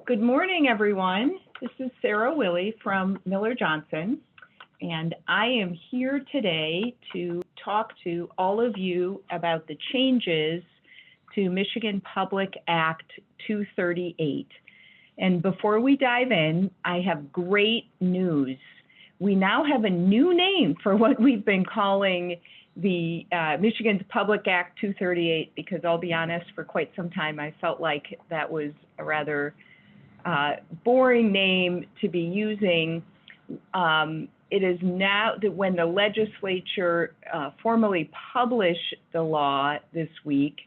Good morning, everyone. This is Sarah Willey from Miller Johnson, and I am here today to talk to all of you about the changes to Michigan Public Act 238. And before we dive in, I have great news. We now have a new name for what we've been calling the Michigan's Public Act 238, because I'll be honest, for quite some time I felt like that was a rather boring name to be using. It is now that when the legislature formally published the law this week,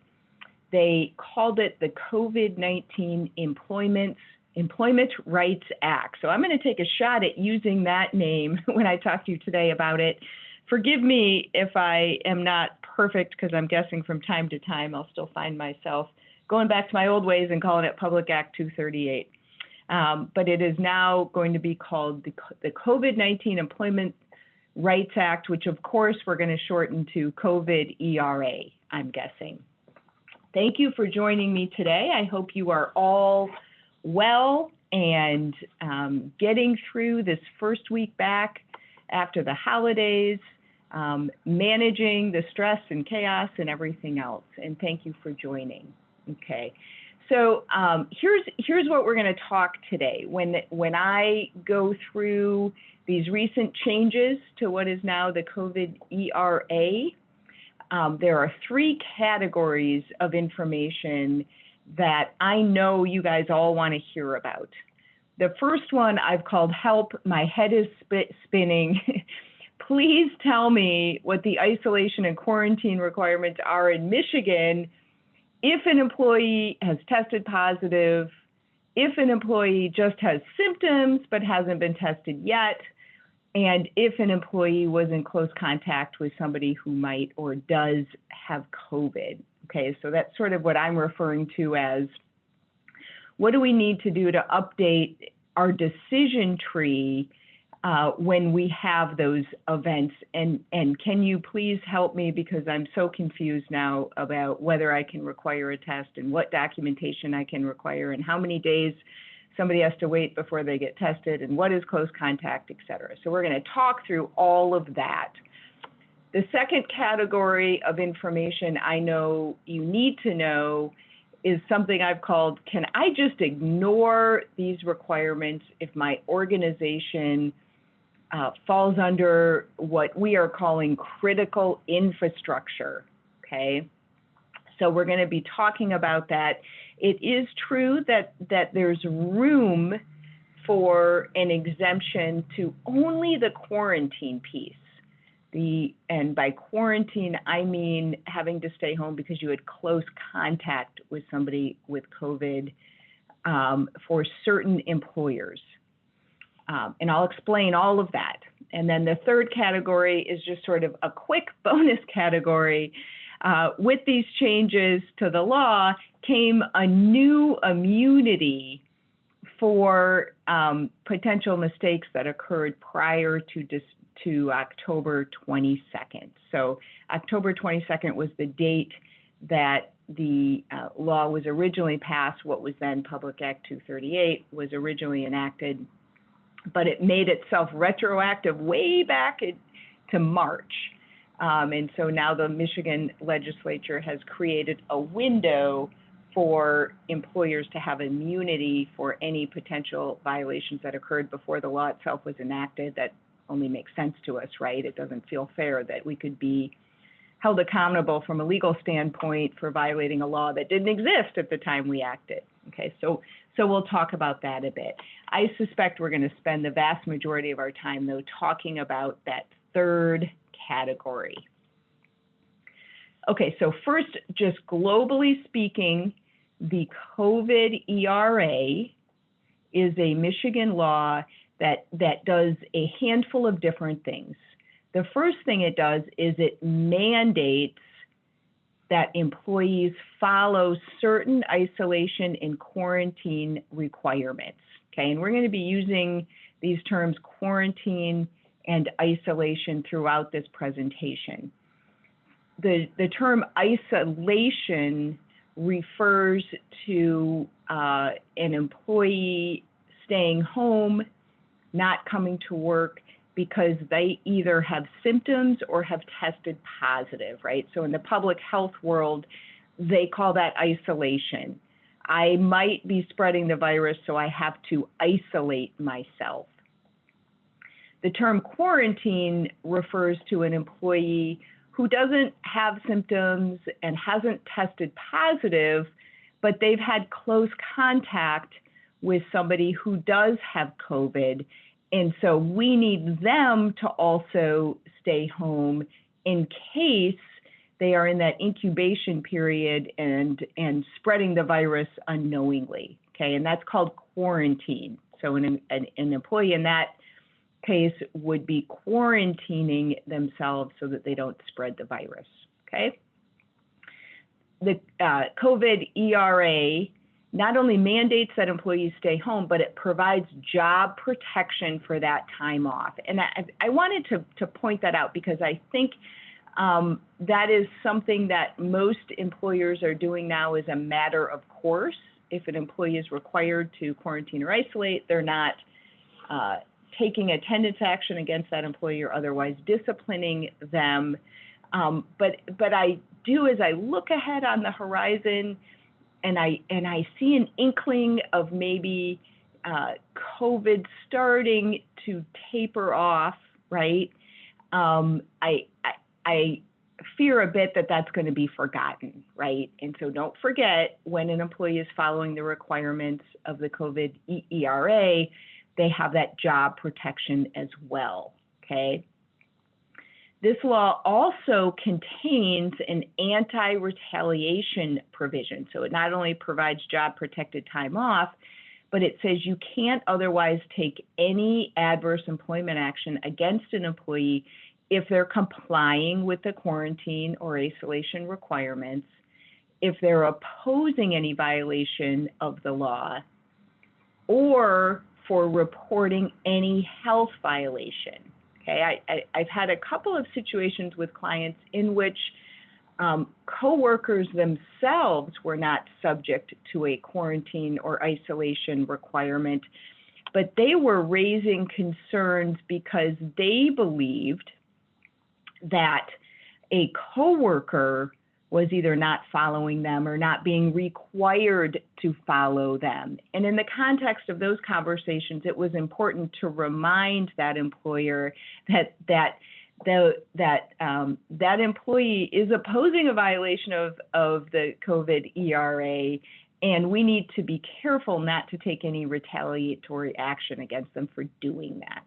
they called it the COVID-19 Employment Rights Act. So I'm going to take a shot at using that name when I talk to you today about it. Forgive me if I am not perfect, because I'm guessing from time to time I'll still find myself going back to my old ways and calling it Public Act 238. But it is now going to be called the COVID-19 Employment Rights Act, which of course we're going to shorten to COVID ERA, I'm guessing. Thank you for joining me today. I hope you are all well and getting through this first week back after the holidays, managing the stress and chaos and everything else. And thank you for joining. Okay. So here's what we're going to talk today. When I go through these recent changes to what is now the COVID ERA, there are three categories of information that I know you guys all want to hear about. The first one I've called Help, My Head is Spinning. Please tell me what the isolation and quarantine requirements are in Michigan if an employee has tested positive, if an employee just has symptoms but hasn't been tested yet, and if an employee was in close contact with somebody who might or does have COVID. Okay, so that's sort of what I'm referring to as what do we need to do to update our decision tree when we have those events, and can you please help me, because I'm so confused now about whether I can require a test and what documentation I can require and how many days somebody has to wait before they get tested and what is close contact, et cetera. So we're going to talk through all of that. The second category of information I know you need to know is something I've called, can I just ignore these requirements if my organization falls under what we are calling critical infrastructure, okay? So we're going to be talking about that. It is true that there's room for an exemption to only the quarantine piece. And by quarantine, I mean having to stay home because you had close contact with somebody with COVID for certain employers. And I'll explain all of that. And then the third category is just sort of a quick bonus category. With these changes to the law came a new immunity for potential mistakes that occurred prior to October 22nd. So October 22nd was the date that the law was originally passed. What was then Public Act 238 was originally enacted, but it made itself retroactive way back to March. And so now the Michigan legislature has created a window for employers to have immunity for any potential violations that occurred before the law itself was enacted. That only makes sense to us, right? It doesn't feel fair that we could be held accountable from a legal standpoint for violating a law that didn't exist at the time we acted. Okay, so we'll talk about that a bit. I suspect we're going to spend the vast majority of our time, though, talking about that third category. Okay, so first, just globally speaking, the COVID ERA is a Michigan law that does a handful of different things. The first thing it does is it mandates that employees follow certain isolation and quarantine requirements, okay? And we're going to be using these terms quarantine and isolation throughout this presentation. The term isolation refers to an employee staying home, not coming to work because they either have symptoms or have tested positive, right? So in the public health world, they call that isolation. I might be spreading the virus, so I have to isolate myself. The term quarantine refers to an employee who doesn't have symptoms and hasn't tested positive, but they've had close contact with somebody who does have COVID. And so we need them to also stay home in case they are in that incubation period and spreading the virus unknowingly, okay? And that's called quarantine. So an employee in that case would be quarantining themselves so that they don't spread the virus, okay? The COVID ERA not only mandates that employees stay home, but it provides job protection for that time off. And I wanted to point that out because I think that is something that most employers are doing now as a matter of course. If an employee is required to quarantine or isolate, they're not taking attendance action against that employee or otherwise disciplining them. But I do, as I look ahead on the horizon, and I see an inkling of maybe COVID starting to taper off, right? I fear a bit that that's going to be forgotten, right? And so don't forget, when an employee is following the requirements of the COVID ERA, they have that job protection as well, okay? This law also contains an anti-retaliation provision. So it not only provides job-protected time off, but it says you can't otherwise take any adverse employment action against an employee if they're complying with the quarantine or isolation requirements, if they're opposing any violation of the law, or for reporting any health violation. Okay, I've had a couple of situations with clients in which coworkers themselves were not subject to a quarantine or isolation requirement, but they were raising concerns because they believed that a coworker was either not following them or not being required to follow them. And in the context of those conversations, it was important to remind that employer that employee is opposing a violation of the COVID ERA, and we need to be careful not to take any retaliatory action against them for doing that.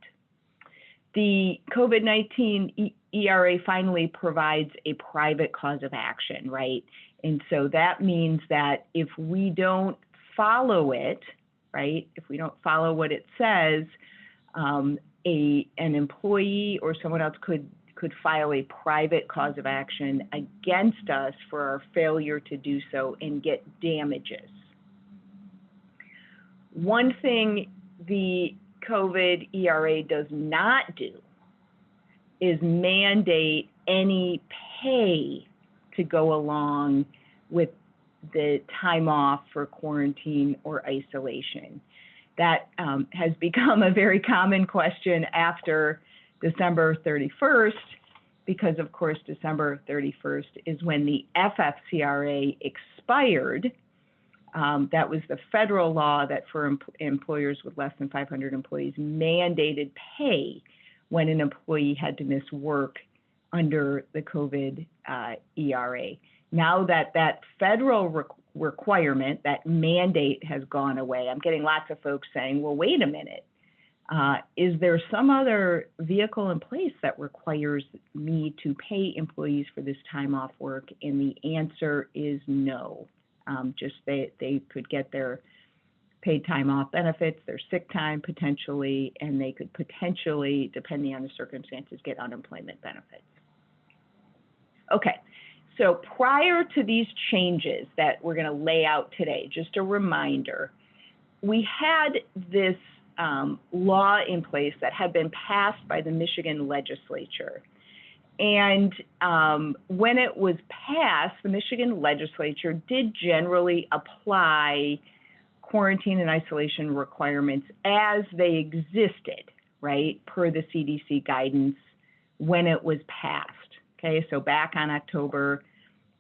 The COVID-19 ERA finally provides a private cause of action, right? And so that means that if we don't follow it, right, if we don't follow what it says, an employee or someone else could file a private cause of action against us for our failure to do so and get damages. One thing the COVID ERA does not do is mandate any pay to go along with the time off for quarantine or isolation. That has become a very common question after December 31st, because of course December 31st is when the FFCRA expired. That was the federal law that for employers with less than 500 employees mandated pay when an employee had to miss work under the COVID ERA. Now that that federal requirement, that mandate has gone away, I'm getting lots of folks saying, well, wait a minute, is there some other vehicle in place that requires me to pay employees for this time off work? And the answer is no. Just they could get their paid time off benefits, their sick time potentially, and they could potentially, depending on the circumstances, get unemployment benefits. Okay, so prior to these changes that we're going to lay out today, just a reminder, we had this law in place that had been passed by the Michigan legislature. And when it was passed, the Michigan legislature did generally apply quarantine and isolation requirements as they existed, right, per the CDC guidance when it was passed. Okay, so back on October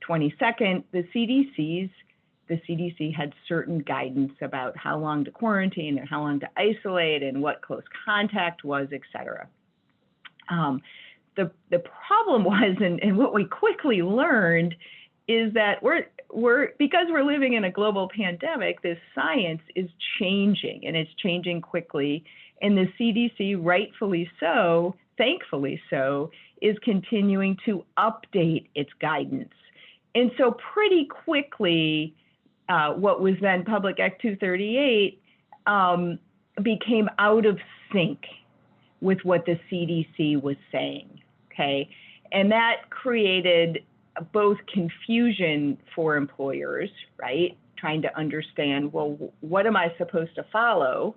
22nd, the CDC had certain guidance about how long to quarantine and how long to isolate and what close contact was, et cetera. The problem was, and what we quickly learned, is that because we're living in a global pandemic, this science is changing, and it's changing quickly. And the CDC, rightfully so, thankfully so, is continuing to update its guidance. And so pretty quickly, what was then Public Act 238 became out of sync with what the CDC was saying, okay? And that created both confusion for employers, right? Trying to understand, well, what am I supposed to follow?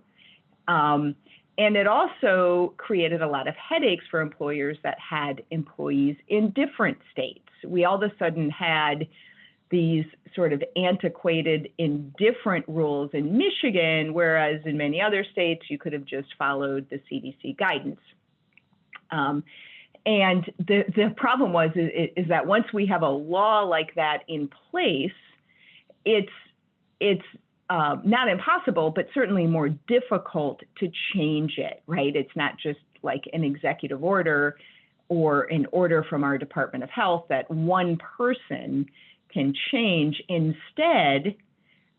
And it also created a lot of headaches for employers that had employees in different states. We all of a sudden had these sort of antiquated, indifferent rules in Michigan, whereas in many other states, you could have just followed the CDC guidance. And the problem was is that once we have a law like that in place, it's not impossible, but certainly more difficult to change it, right? It's not just like an executive order or an order from our Department of Health that one person can change. Instead,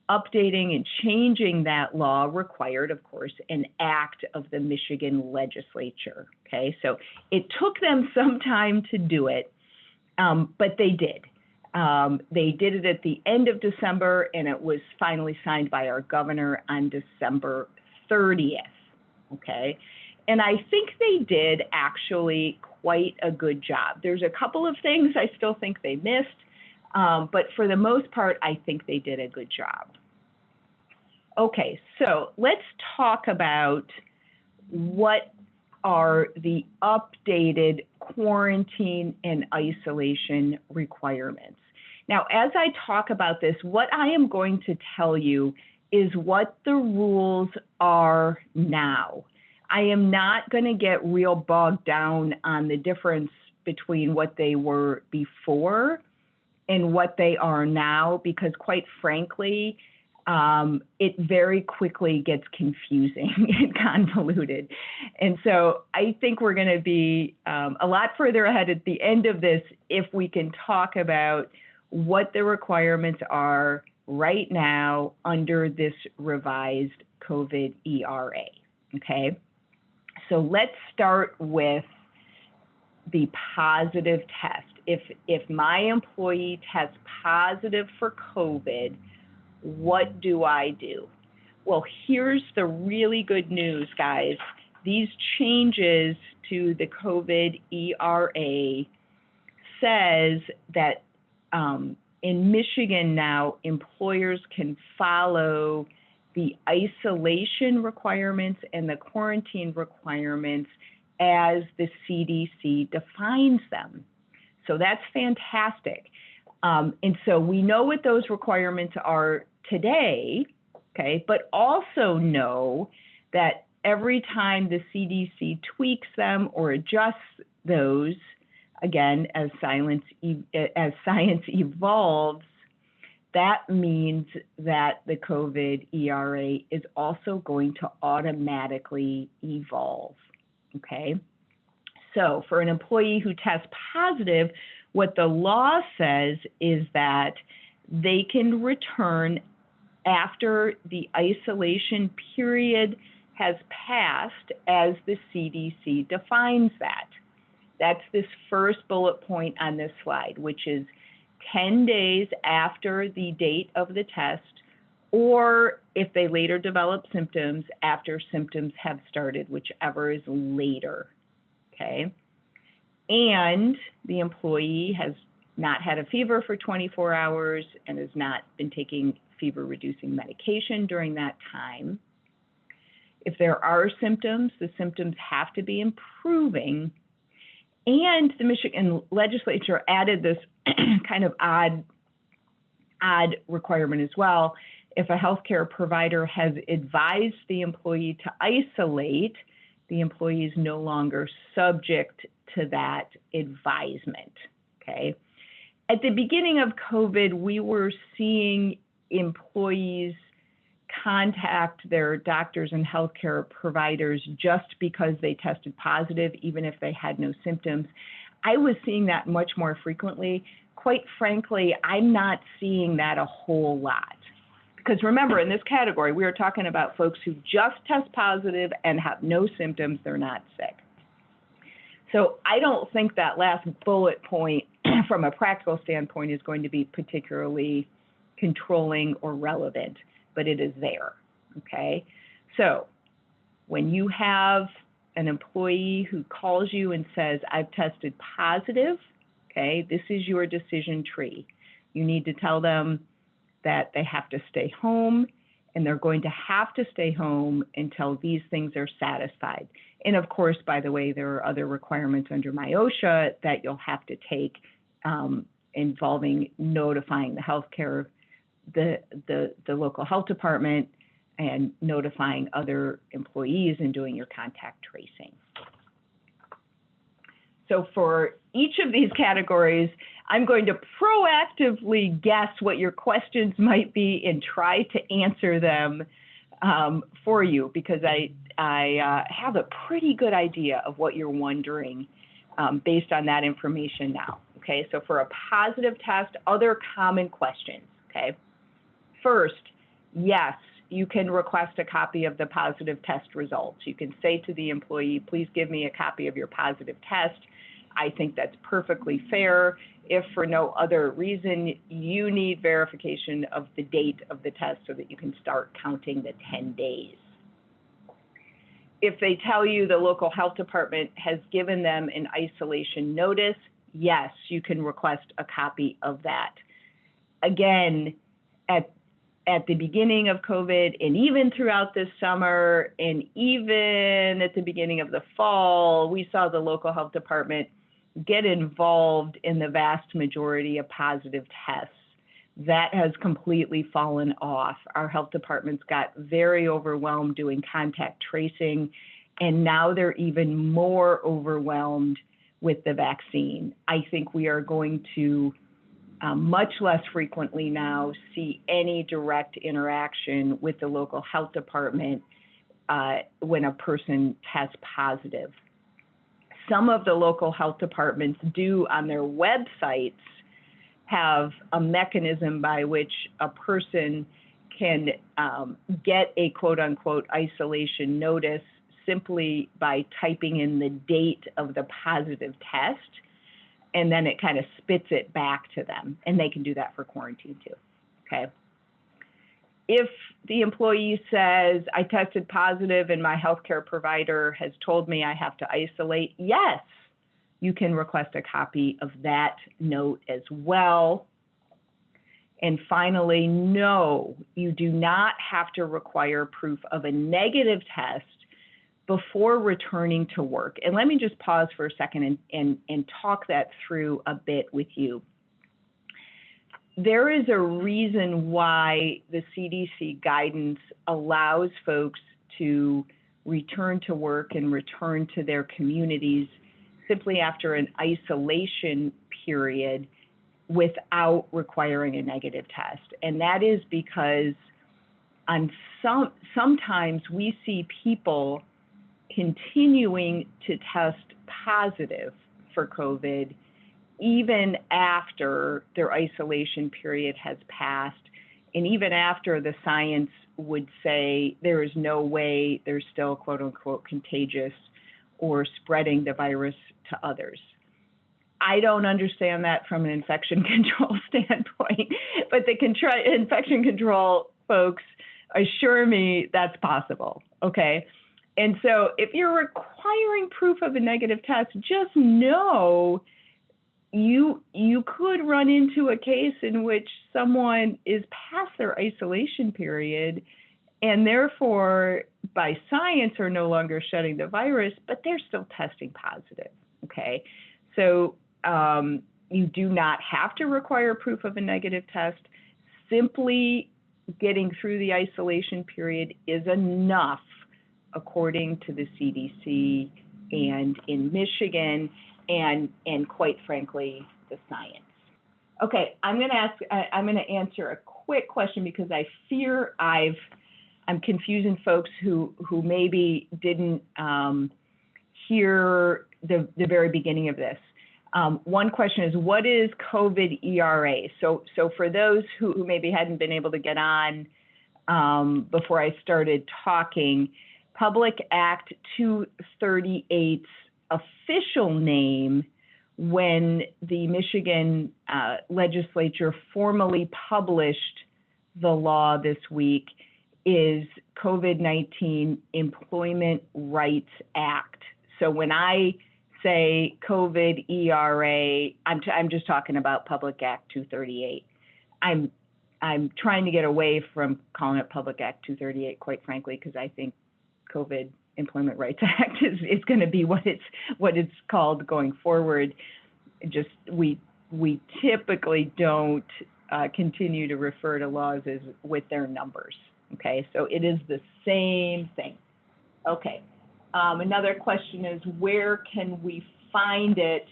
updating and changing that law required, of course, an act of the Michigan legislature, okay? So it took them some time to do it, but they did. They did it at the end of December, and it was finally signed by our governor on December 30th, okay? And I think they did actually quite a good job. There's a couple of things I still think they missed, but for the most part, I think they did a good job. Okay, so let's talk about what are the updated quarantine and isolation requirements. Now, as I talk about this, what I am going to tell you is what the rules are now. I am not going to get real bogged down on the difference between what they were before and what they are now, because quite frankly, it very quickly gets confusing and convoluted. And so I think we're going to be a lot further ahead at the end of this if we can talk about what the requirements are right now under this revised COVID ERA, okay? So let's start with the positive test. If my employee tests positive for COVID, what do I do? Well, here's the really good news, guys. These changes to the COVID ERA says that in Michigan now, employers can follow the isolation requirements and the quarantine requirements as the CDC defines them. So that's fantastic. And so we know what those requirements are today, okay, but also know that every time the CDC tweaks them or adjusts those, again, as science evolves, that means that the COVID ERA is also going to automatically evolve, okay? So for an employee who tests positive, what the law says is that they can return after the isolation period has passed as the CDC defines that. That's this first bullet point on this slide, which is 10 days after the date of the test, or if they later develop symptoms, after symptoms have started, whichever is later, okay? And the employee has not had a fever for 24 hours and has not been taking fever-reducing medication during that time. If there are symptoms, the symptoms have to be improving, And the Michigan legislature added this kind of odd requirement as well. If a healthcare provider has advised the employee to isolate, the employee is no longer subject to that advisement, okay? At the beginning of COVID, we were seeing employees contact their doctors and healthcare providers just because they tested positive, even if they had no symptoms. I was seeing that much more frequently. Quite frankly, I'm not seeing that a whole lot. Because remember, in this category, we are talking about folks who just test positive and have no symptoms, they're not sick. So I don't think that last bullet point from a practical standpoint is going to be particularly controlling or relevant, but it is there, okay? So when you have an employee who calls you and says, I've tested positive, okay, this is your decision tree. You need to tell them that they have to stay home, and they're going to have to stay home until these things are satisfied. And of course, by the way, there are other requirements under MIOSHA that you'll have to take involving notifying the healthcare, the local health department, and notifying other employees and doing your contact tracing. So for each of these categories, I'm going to proactively guess what your questions might be and try to answer them for you, because I have a pretty good idea of what you're wondering based on that information now. Okay, so for a positive test, other common questions, okay? First, yes, you can request a copy of the positive test results. You can say to the employee, please give me a copy of your positive test. I think that's perfectly fair. If for no other reason, you need verification of the date of the test so that you can start counting the 10 days. If they tell you the local health department has given them an isolation notice, yes, you can request a copy of that. Again, at the beginning of COVID, and even throughout this summer, and even at the beginning of the fall, we saw the local health department get involved in the vast majority of positive tests. That has completely fallen off. Our health departments got very overwhelmed doing contact tracing, and now they're even more overwhelmed with the vaccine. I think we are going to much less frequently now see any direct interaction with the local health department when a person tests positive. Some of the local health departments do on their websites have a mechanism by which a person can get a quote unquote isolation notice simply by typing in the date of the positive test, and then it kind of spits it back to them, and they can do that for quarantine too, okay? If the employee says, I tested positive and my healthcare provider has told me I have to isolate, yes, you can request a copy of that note as well. And finally, no, you do not have to require proof of a negative test before returning to work. And let me just pause for a second and talk that through a bit with you. There is a reason why the CDC guidance allows folks to return to work and return to their communities simply after an isolation period without requiring a negative test. And that is because sometimes we see people continuing to test positive for COVID even after their isolation period has passed, and even after the science would say there is no way they're still quote unquote contagious or spreading the virus to others. I don't understand that from an infection control standpoint, but the infection control folks assure me that's possible, okay? And so if you're requiring proof of a negative test, just know you could run into a case in which someone is past their isolation period and therefore by science are no longer shedding the virus, but they're still testing positive, okay? So you do not have to require proof of a negative test. Simply getting through the isolation period is enough, according to the CDC and in Michigan, and quite frankly, the science. Okay, I'm going to answer a quick question because I fear I'm confusing folks who maybe didn't hear the very beginning of this. One question is, what is COVID ERA? So for those who maybe hadn't been able to get on before I started talking, Public Act 238's official name when the Michigan legislature formally published the law this week is COVID-19 Employment Rights Act. So when I say COVID ERA, I'm just talking about Public Act 238. I'm trying to get away from calling it Public Act 238, quite frankly, because I think COVID Employment Rights Act is going to be what it's called going forward. Just we typically don't continue to refer to laws as with their numbers. Okay, so it is the same thing. Okay. Another question is, where can we find it?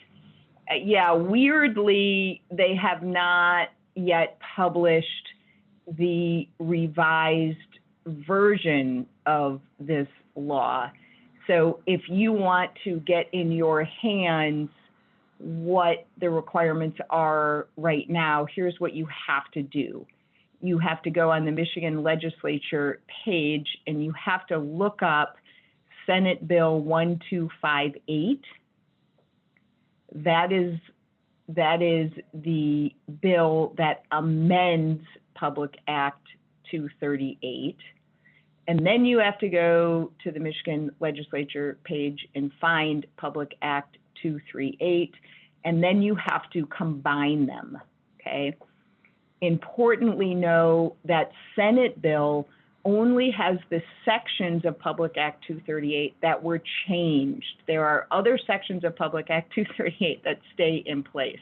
Yeah, weirdly, they have not yet published the revised version of this law. So if you want to get in your hands what the requirements are right now, here's what you have to do. You have to go on the Michigan legislature page and you have to look up Senate Bill 1258. That is the bill that amends Public Act 238. And then you have to go to the Michigan legislature page and find Public Act 238, and then you have to combine them, okay? Importantly, know that Senate bill only has the sections of Public Act 238 that were changed. There are other sections of Public Act 238 that stay in place.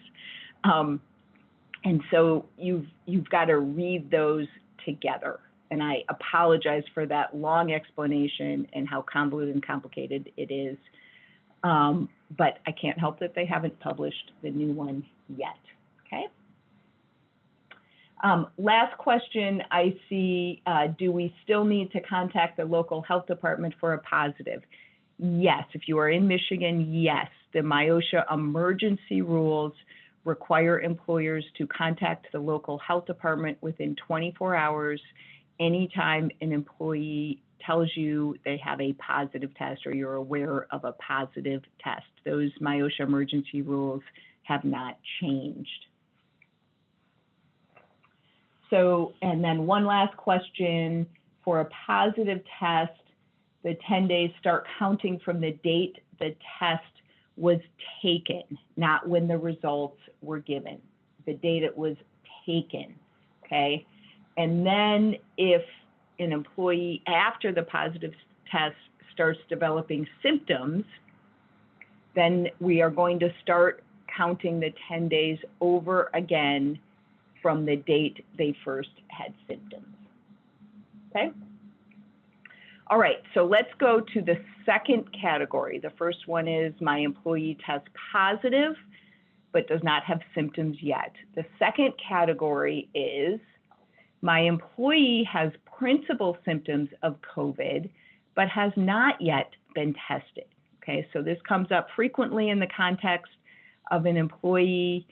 And so you've got to read those together. And I apologize for that long explanation and how convoluted and complicated it is. But I can't help that they haven't published the new one yet, okay? Last question I see, do we still need to contact the local health department for a positive? Yes, if you are in Michigan, yes. The MIOSHA emergency rules require employers to contact the local health department within 24 hours anytime an employee tells you they have a positive test or you're aware of a positive test. Those MIOSHA emergency rules have not changed. So, and then one last question, for a positive test, the 10 days start counting from the date the test was taken, not when the results were given, the date it was taken, okay? And then if an employee after the positive test starts developing symptoms, then we are going to start counting the 10 days over again from the date they first had symptoms, okay? All right, so let's go to the second category. The first one is my employee tests positive, but does not have symptoms yet. The second category is my employee has principal symptoms of COVID, but has not yet been tested, okay? So this comes up frequently in the context of an employee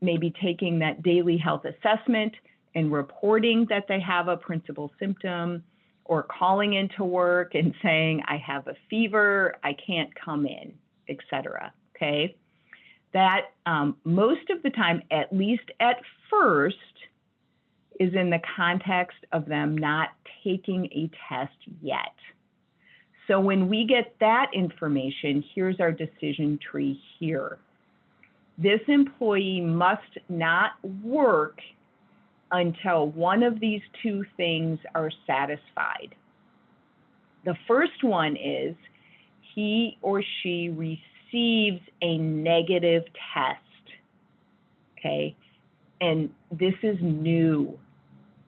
maybe taking that daily health assessment and reporting that they have a principal symptom, or calling into work and saying, I have a fever, I can't come in, etc. Okay? That most of the time, at least at first, is in the context of them not taking a test yet. So when we get that information, here's our decision tree here. This employee must not work until one of these two things are satisfied. The first one is he or she receives a negative test, okay, and this is new,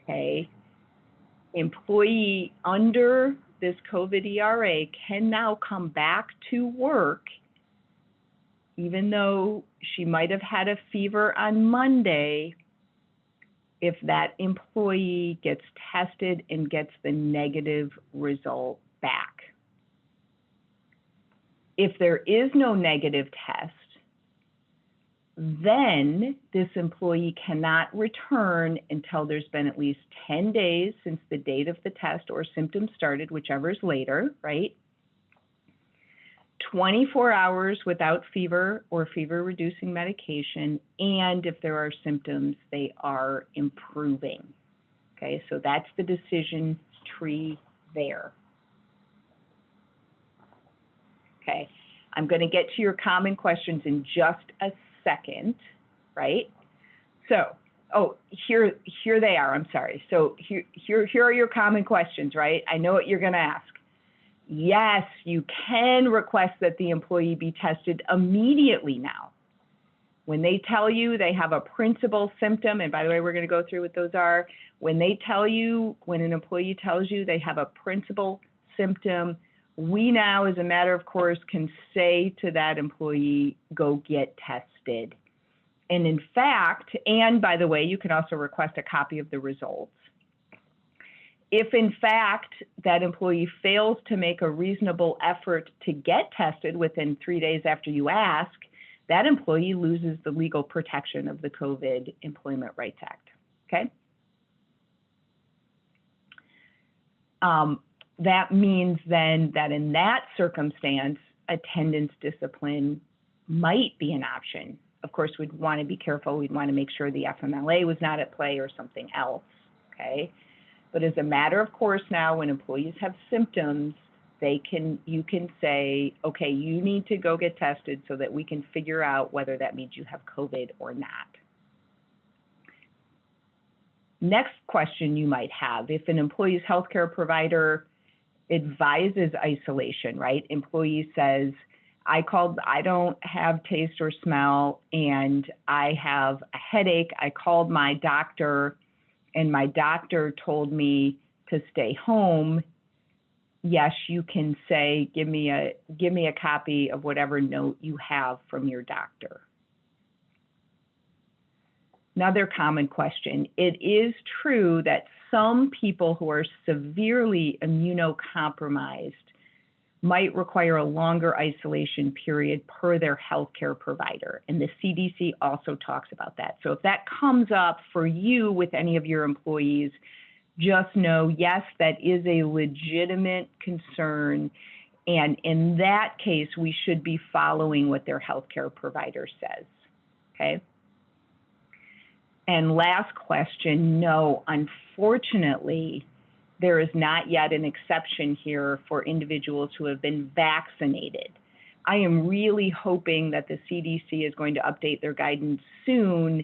okay, employee under this COVID ERA can now come back to work even though she might have had a fever on Monday, if that employee gets tested and gets the negative result back. If there is no negative test, then this employee cannot return until there's been at least 10 days since the date of the test or symptoms started, whichever is later, right? 24 hours without fever or fever-reducing medication, and if there are symptoms, they are improving. Okay, so that's the decision tree there. Okay, I'm going to get to your common questions in just a second, right? So, oh, here they are, I'm sorry. So here are your common questions, right? I know what you're going to ask. Yes, you can request that the employee be tested immediately now. When they tell you they have a principal symptom, and by the way, we're going to go through what those are. When they tell you, when an employee tells you they have a principal symptom, we now, as a matter of course, can say to that employee, go get tested. And in fact, and by the way, you can also request a copy of the results. If in fact that employee fails to make a reasonable effort to get tested within 3 days after you ask, that employee loses the legal protection of the COVID Employment Rights Act, okay? That means then that in that circumstance, attendance discipline might be an option. Of course, we'd want to be careful. We'd want to make sure the FMLA was not at play or something else, okay? But as a matter of course now, when employees have symptoms, you can say, okay, you need to go get tested so that we can figure out whether that means you have COVID or not. Next question you might have, if an employee's healthcare provider advises isolation, right? Employee says, I don't have taste or smell, and I have a headache. I called my doctor, and my doctor told me to stay home. Yes, you can say, give me a copy of whatever note you have from your doctor. Another common question. It is true that some people who are severely immunocompromised might require a longer isolation period per their healthcare provider. And the CDC also talks about that. So if that comes up for you with any of your employees, just know, yes, that is a legitimate concern. And in that case, we should be following what their healthcare provider says, okay? And last question, no, unfortunately, there is not yet an exception here for individuals who have been vaccinated. I am really hoping that the CDC is going to update their guidance soon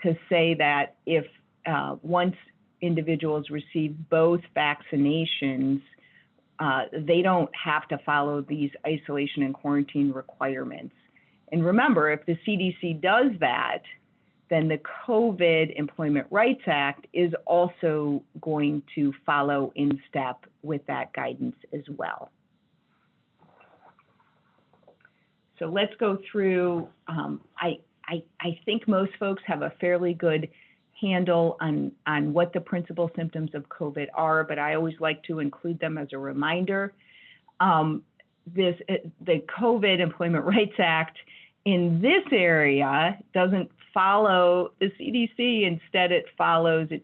to say that if once individuals receive both vaccinations, they don't have to follow these isolation and quarantine requirements. And remember, if the CDC does that, then the COVID Employment Rights Act is also going to follow in step with that guidance as well. So let's go through, I think most folks have a fairly good handle on what the principal symptoms of COVID are, but I always like to include them as a reminder. The COVID Employment Rights Act in this area doesn't follow the CDC. Instead, it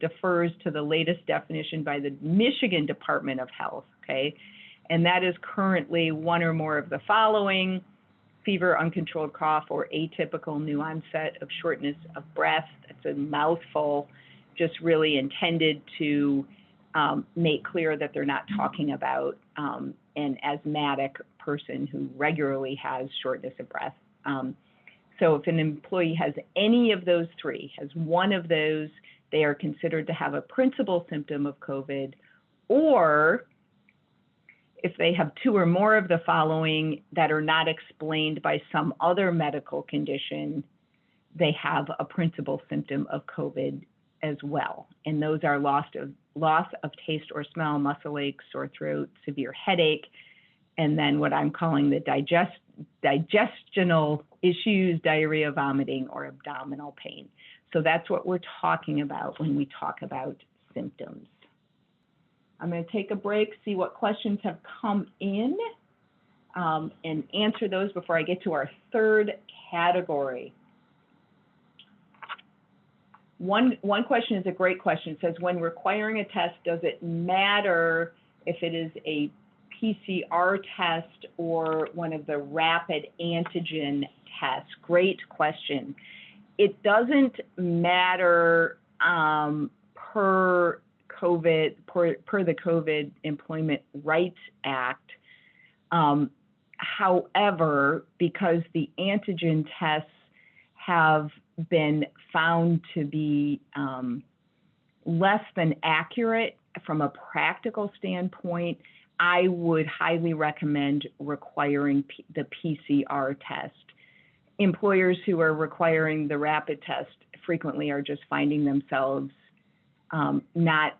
defers to the latest definition by the Michigan Department of Health, okay? And that is currently one or more of the following: fever, uncontrolled cough, or atypical new onset of shortness of breath. It's a mouthful, just really intended to make clear that they're not talking about an asthmatic person who regularly has shortness of breath. So if an employee has any of those three, has one of those, they are considered to have a principal symptom of COVID, or If they have two or more of the following that are not explained by some other medical condition, they have a principal symptom of COVID as well. And those are loss of taste or smell, muscle ache, sore throat, severe headache, and then what I'm calling the digestional issues, diarrhea, vomiting, or abdominal pain. So that's what we're talking about when we talk about symptoms. I'm going to take a break, see what questions have come in, and answer those before I get to our third category. One question is a great question. It says, when requiring a test, does it matter if it is a PCR test or one of the rapid antigen tests? Great question. It doesn't matter per the COVID Employment Rights Act. However, because the antigen tests have been found to be less than accurate from a practical standpoint, I would highly recommend requiring the PCR test. Employers who are requiring the rapid test frequently are just finding themselves not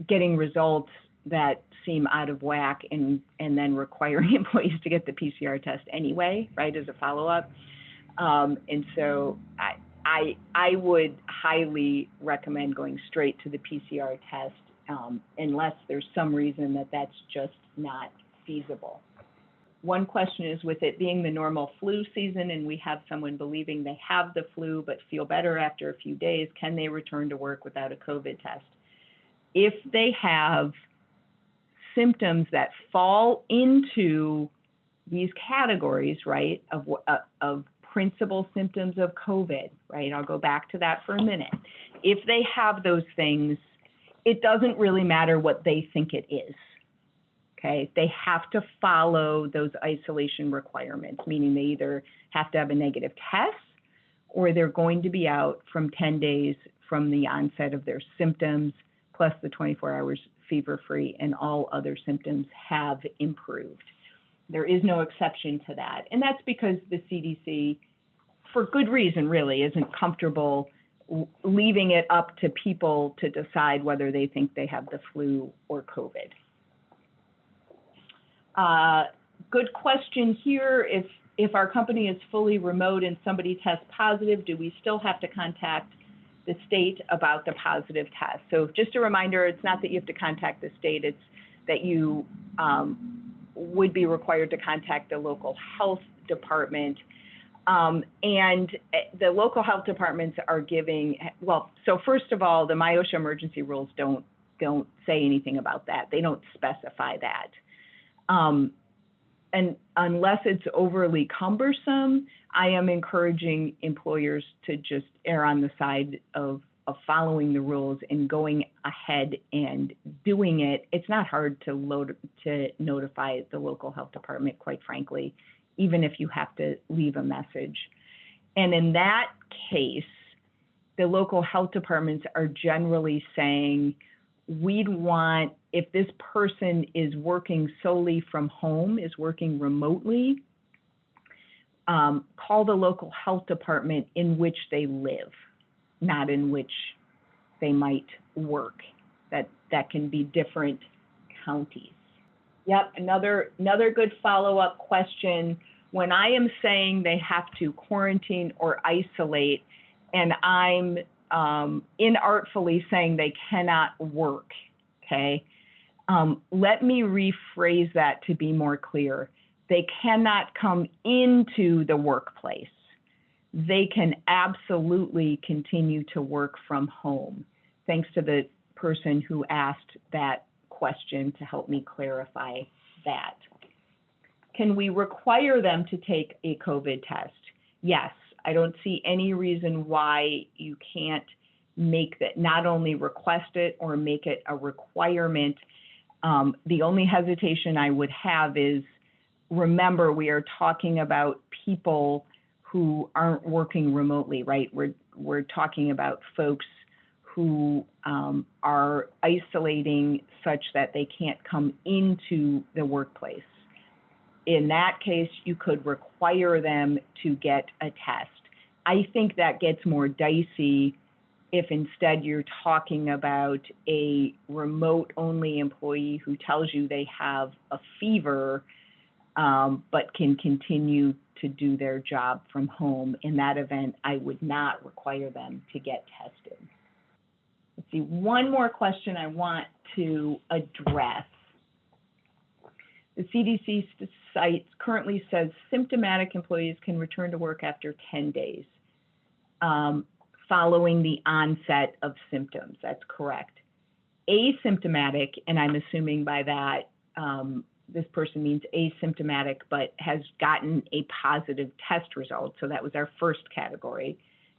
getting results that seem out of whack and then requiring employees to get the PCR test anyway, right, as a follow-up. And so I would highly recommend going straight to the PCR test unless there's some reason that that's just not feasible. One question is, with it being the normal flu season and we have someone believing they have the flu but feel better after a few days, can they return to work without a COVID test? If they have symptoms that fall into these categories, right, of principal symptoms of COVID, right? I'll go back to that for a minute. If they have those things, it doesn't really matter what they think it is, okay? They have to follow those isolation requirements, meaning they either have to have a negative test or they're going to be out from 10 days from the onset of their symptoms, plus the 24 hours fever-free, and all other symptoms have improved. There is no exception to that. And that's because the CDC, for good reason really, isn't comfortable leaving it up to people to decide whether they think they have the flu or COVID. Good question here. If our company is fully remote and somebody tests positive, do we still have to contact the state about the positive test? So just a reminder, it's not that you have to contact the state, it's that you would be required to contact the local health department. And the local health departments are giving, well, so first of all, the MIOSHA emergency rules don't say anything about that. They don't specify that. And unless it's overly cumbersome, I am encouraging employers to just err on the side of following the rules and going ahead and doing it. It's not hard to notify the local health department, quite frankly, even if you have to leave a message. And in that case, the local health departments are generally saying, we'd want, if this person is working solely from home, is working remotely, call the local health department in which they live, not in which they might work. That can be different counties. Yep, another good follow-up question. When I am saying they have to quarantine or isolate, and I'm inartfully saying they cannot work, okay? Let me rephrase that to be more clear. They cannot come into the workplace. They can absolutely continue to work from home. Thanks to the person who asked that question to help me clarify that. Can we require them to take a COVID test? Yes. I don't see any reason why you can't make that, not only request it or make it a requirement. The only hesitation I would have is, remember, we are talking about people who aren't working remotely, right? We're talking about folks who are isolating such that they can't come into the workplace. In that case, you could require them to get a test. I think that gets more dicey if instead you're talking about a remote-only employee who tells you they have a fever, but can continue to do their job from home. In that event, I would not require them to get tested. Let's see, one more question I want to address. The CDC site currently says symptomatic employees can return to work after 10 days following the onset of symptoms. That's correct. Asymptomatic, and I'm assuming by that this person means asymptomatic but has gotten a positive test result, so that was our first category,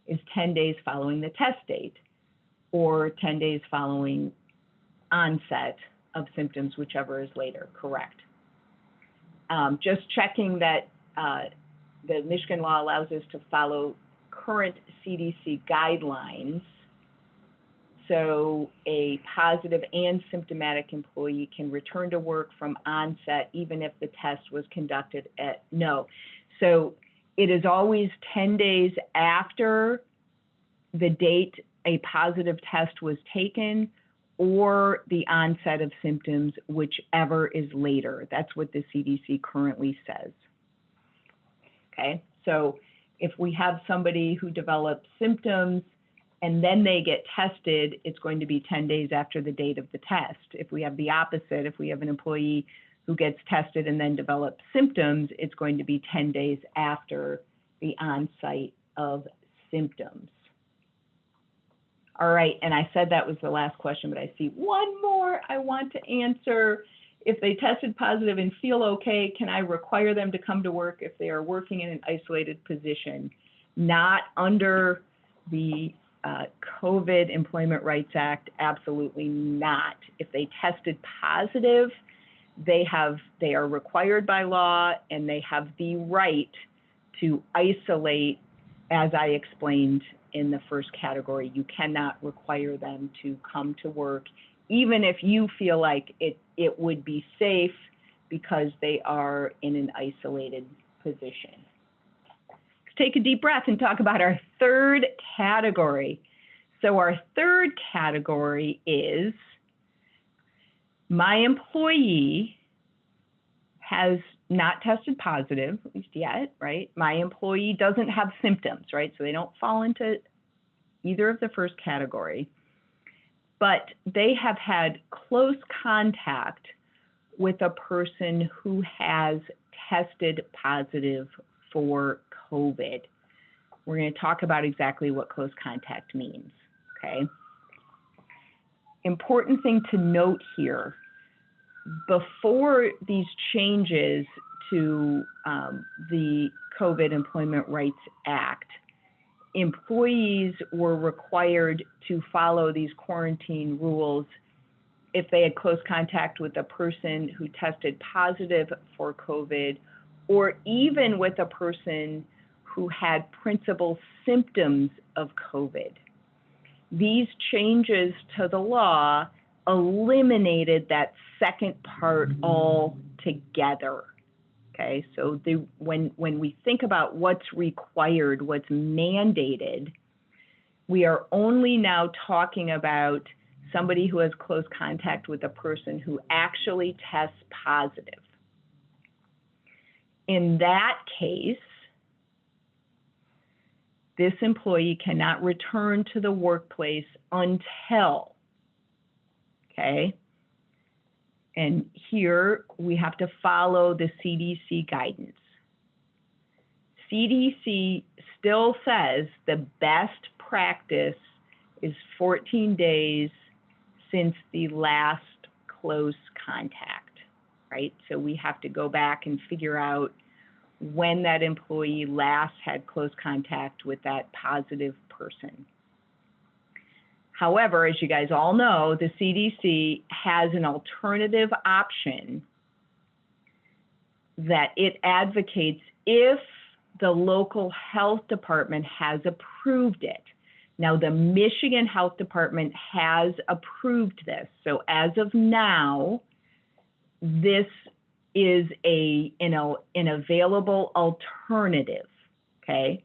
is 10 days following the test date or 10 days following onset of symptoms, whichever is later, correct. Just checking that the Michigan law allows us to follow current CDC guidelines. So a positive and symptomatic employee can return to work from onset even if the test was conducted at no. So it is always 10 days after the date a positive test was taken or the onset of symptoms, whichever is later. That's what the CDC currently says. Okay, so if we have somebody who develops symptoms and then they get tested, it's going to be 10 days after the date of the test. If we have the opposite, if we have an employee who gets tested and then develops symptoms, it's going to be 10 days after the onset of symptoms. All right, and I said that was the last question, but I see one more I want to answer. If they tested positive and feel okay, can I require them to come to work if they are working in an isolated position? Not under the COVID Employment Rights Act, absolutely not. If they tested positive, they are required by law and they have the right to isolate, as I explained in the first category. You cannot require them to come to work, even if you feel like it would be safe because they are in an isolated position. Let's take a deep breath and talk about our third category. So our third category is my employee has not tested positive, at least yet, right? My employee doesn't have symptoms, right? So they don't fall into either of the first category, but they have had close contact with a person who has tested positive for COVID. We're going to talk about exactly what close contact means, okay? Important thing to note here, before these changes to the COVID Employment Rights Act, employees were required to follow these quarantine rules if they had close contact with a person who tested positive for COVID, or even with a person who had principal symptoms of COVID. These changes to the law eliminated that second part altogether. Okay, so when we think about what's required, what's mandated, we are only now talking about somebody who has close contact with a person who actually tests positive. In that case, this employee cannot return to the workplace until, okay, and here we have to follow the CDC guidance. CDC still says the best practice is 14 days since the last close contact, right? So we have to go back and figure out when that employee last had close contact with that positive person. However, as you guys all know, the CDC has an alternative option that it advocates if the local health department has approved it. Now, the Michigan Health Department has approved this. So as of now, this is an available alternative, okay?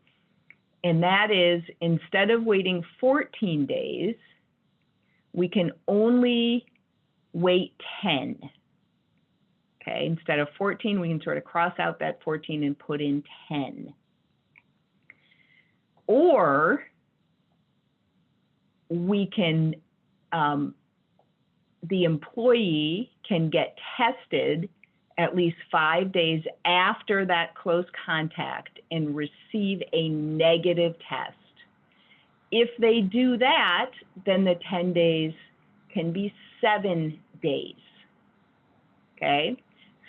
And that is, instead of waiting 14 days, we can only wait 10. Okay, instead of 14, we can sort of cross out that 14 and put in 10. Or we can, the employee can get tested at least 5 days after that close contact and receive a negative test. If they do that, then the 10 days can be 7 days, okay?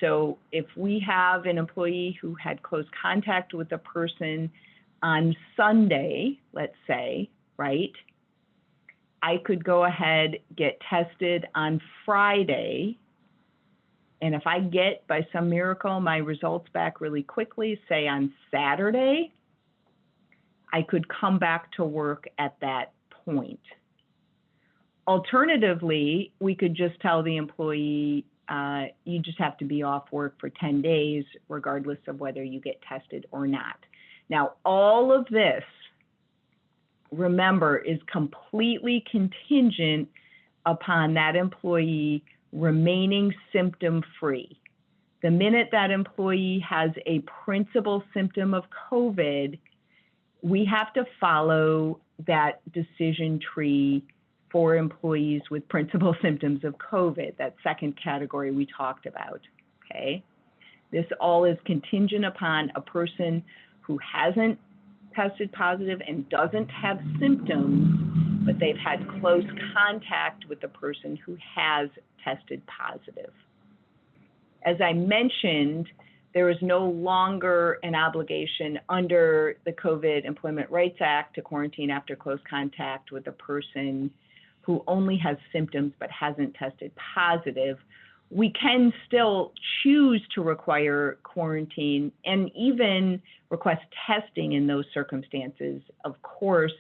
So if we have an employee who had close contact with a person on Sunday, let's say, right? I could go ahead, get tested on Friday, and if I get, by some miracle, my results back really quickly, say on Saturday, I could come back to work at that point. Alternatively, we could just tell the employee, you just have to be off work for 10 days, regardless of whether you get tested or not. Now, all of this, remember, is completely contingent upon that employee remaining symptom-free. The minute that employee has a principal symptom of COVID, we have to follow that decision tree for employees with principal symptoms of COVID, that second category we talked about, okay? This all is contingent upon a person who hasn't tested positive and doesn't have symptoms, but they've had close contact with the person who has tested positive. As I mentioned, there is no longer an obligation under the COVID Employment Rights Act to quarantine after close contact with a person who only has symptoms but hasn't tested positive. We can still choose to require quarantine and even request testing in those circumstances, of course.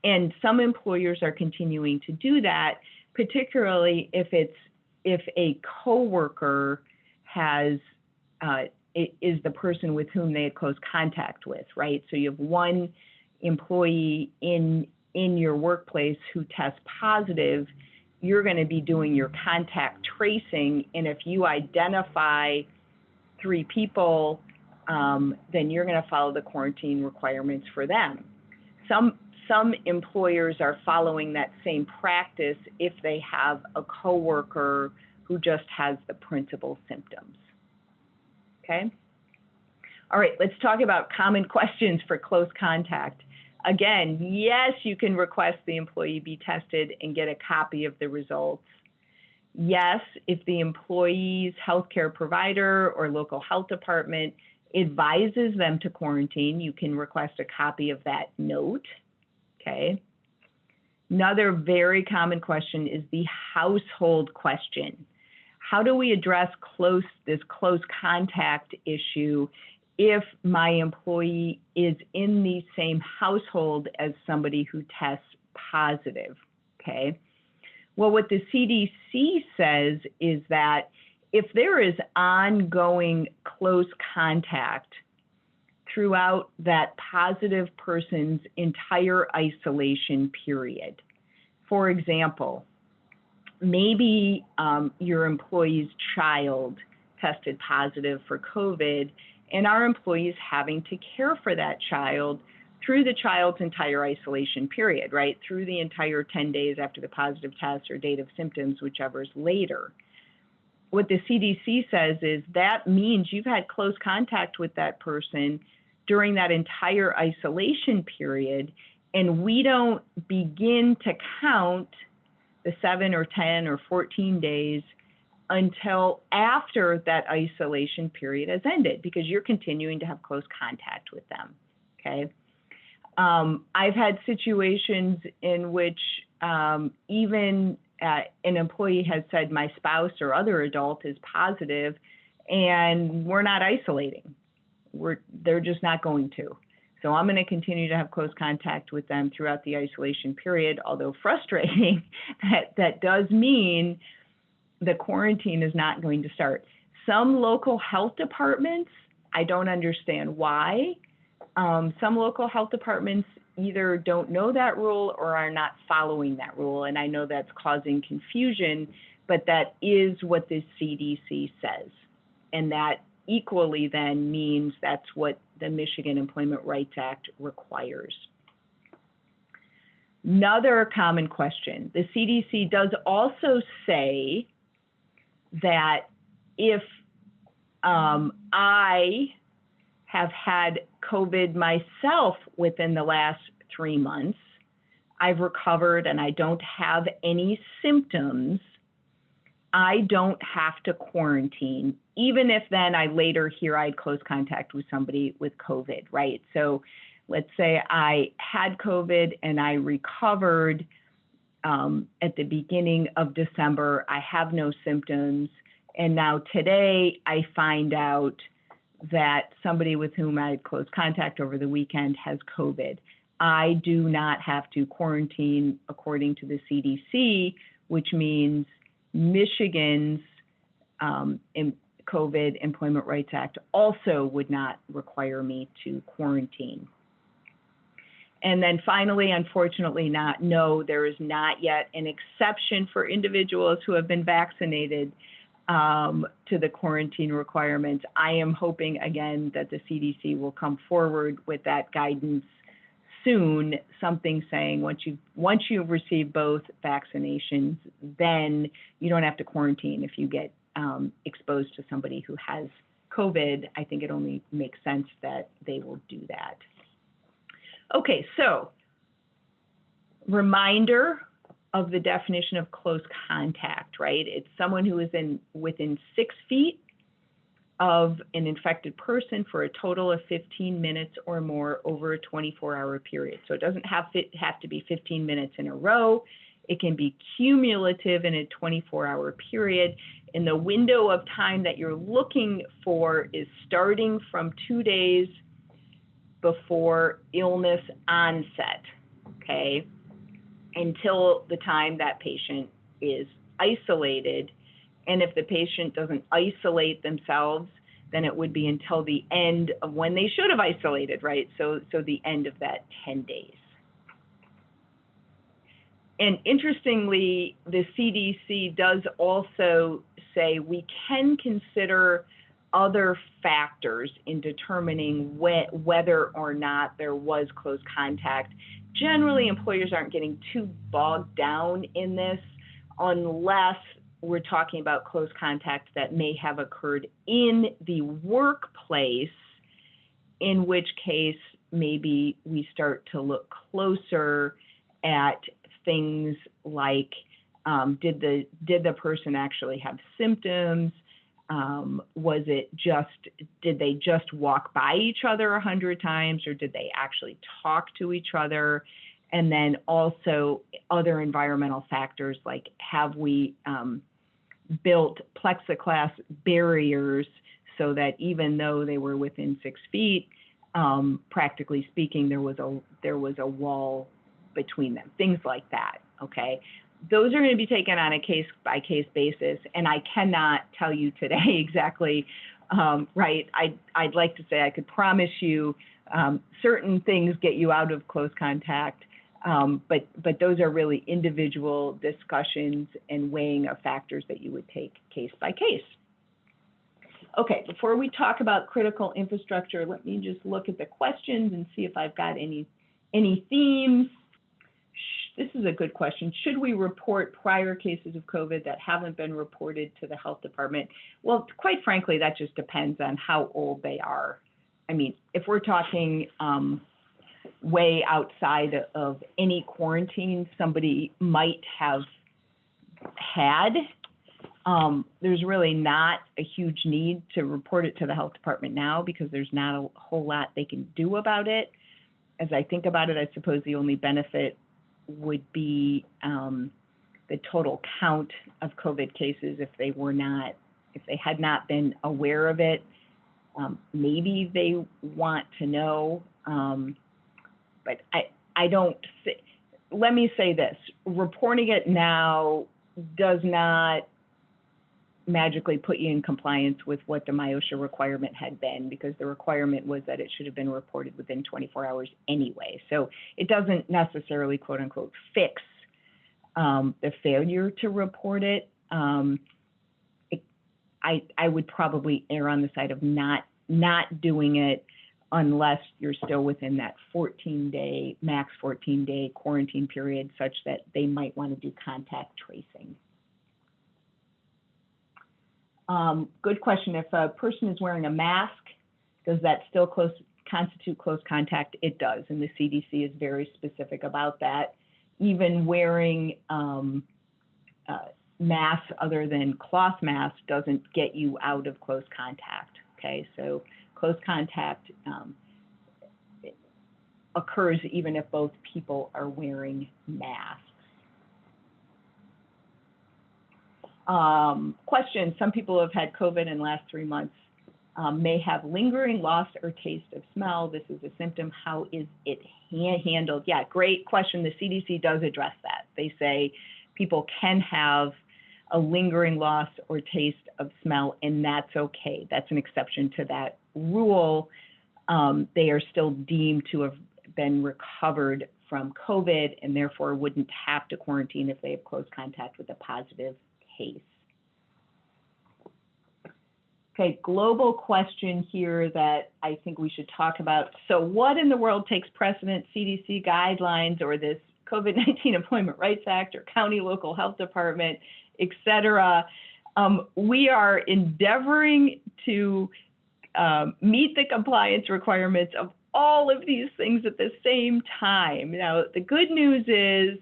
And some employers are continuing to do that, particularly if a coworker has is the person with whom they had close contact with, right? So you have one employee in your workplace who tests positive, you're going to be doing your contact tracing, and if you identify 3 people, then you're going to follow the quarantine requirements for them. Some employers are following that same practice if they have a coworker who just has the principal symptoms. Okay? All right, let's talk about common questions for close contact. Again, yes, you can request the employee be tested and get a copy of the results. Yes, if the employee's healthcare provider or local health department advises them to quarantine, you can request a copy of that note, okay? Another very common question is the household question. How do we address this close contact issue if my employee is in the same household as somebody who tests positive, okay? Well, what the CDC says is that if there is ongoing close contact throughout that positive person's entire isolation period, for example, maybe your employee's child tested positive for COVID, and our employee is having to care for that child through the child's entire isolation period, right? Through the entire 10 days after the positive test or date of symptoms, whichever's later. What the CDC says is that means you've had close contact with that person during that entire isolation period, and we don't begin to count the 7 or 10 or 14 days until after that isolation period has ended, because you're continuing to have close contact with them, okay? I've had situations in which even an employee has said my spouse or other adult is positive and we're not isolating. They're just not going to. So I'm going to continue to have close contact with them throughout the isolation period, although frustrating, that does mean the quarantine is not going to start. Some local health departments, I don't understand why. Some local health departments either don't know that rule or are not following that rule, and I know that's causing confusion, but that is what the CDC says. And that equally then means that's what the Michigan Employment Rights Act requires. Another common question, the CDC does also say that if I have had COVID myself within the last 3 months, I've recovered and I don't have any symptoms, I don't have to quarantine, even if then I later hear I had close contact with somebody with COVID, right? So let's say I had COVID and I recovered at the beginning of December, I have no symptoms, and now today I find out that somebody with whom I had close contact over the weekend has COVID. I do not have to quarantine according to the CDC, which means Michigan's COVID Employment Rights Act also would not require me to quarantine. And then finally, unfortunately, there is not yet an exception for individuals who have been vaccinated to the quarantine requirements. I am hoping, again, that the CDC will come forward with that guidance soon, something saying once you've received both vaccinations, then you don't have to quarantine if you get exposed to somebody who has COVID. I think it only makes sense that they will do that. Okay, so reminder of the definition of close contact, right? It's someone who is within 6 feet of an infected person for a total of 15 minutes or more over a 24-hour period. So it doesn't have to be 15 minutes in a row. It can be cumulative in a 24-hour period. And the window of time that you're looking for is starting from 2 days before illness onset, okay, until the time that patient is isolated. And if the patient doesn't isolate themselves, then it would be until the end of when they should have isolated, right? So the end of that 10 days. And interestingly, the CDC does also say we can consider other factors in determining whether or not there was close contact. Generally, employers aren't getting too bogged down in this unless we're talking about close contact that may have occurred in the workplace, in which case maybe we start to look closer at things like did the person actually have symptoms? Did they just walk by each other 100 times, or did they actually talk to each other? And then also other environmental factors like have we built plexiglass barriers so that even though they were within 6 feet, practically speaking, there was a wall between them, things like that, okay? Those are going to be taken on a case-by-case basis, and I cannot tell you today exactly, right? I'd like to say I could promise you certain things get you out of close contact, but those are really individual discussions and weighing of factors that you would take case by case. Okay, before we talk about critical infrastructure, let me just look at the questions and see if I've got any themes. This is a good question. Should we report prior cases of COVID that haven't been reported to the health department? Well, quite frankly, that just depends on how old they are. I mean, if we're talking way outside of any quarantine somebody might have had, there's really not a huge need to report it to the health department now because there's not a whole lot they can do about it. As I think about it, I suppose the only benefit would be the total count of COVID cases if they had not been aware of it. Maybe they want to know But I don't, let me say this, reporting it now does not magically put you in compliance with what the MIOSHA requirement had been, because the requirement was that it should have been reported within 24 hours anyway. So it doesn't necessarily, quote unquote, fix the failure to report it. I would probably err on the side of not doing it unless you're still within that 14-day, max 14-day quarantine period, such that they might want to do contact tracing. Good question. If a person is wearing a mask, does that still constitute close contact? It does, and the CDC is very specific about that. Even wearing masks other than cloth masks doesn't get you out of close contact, okay? So close contact occurs even if both people are wearing masks. Question, some people have had COVID in the last 3 months, may have lingering loss or taste of smell. This is a symptom. How is it handled? Yeah, great question. The CDC does address that. They say people can have a lingering loss or taste of smell, and that's okay. That's an exception to that rule. They are still deemed to have been recovered from COVID and therefore wouldn't have to quarantine if they have close contact with a positive case. Okay, global question here that I think we should talk about. So what in the world takes precedent, CDC guidelines or this COVID-19 Employment Rights Act or county local health department, et cetera? We are endeavoring to meet the compliance requirements of all of these things at the same time. Now, the good news is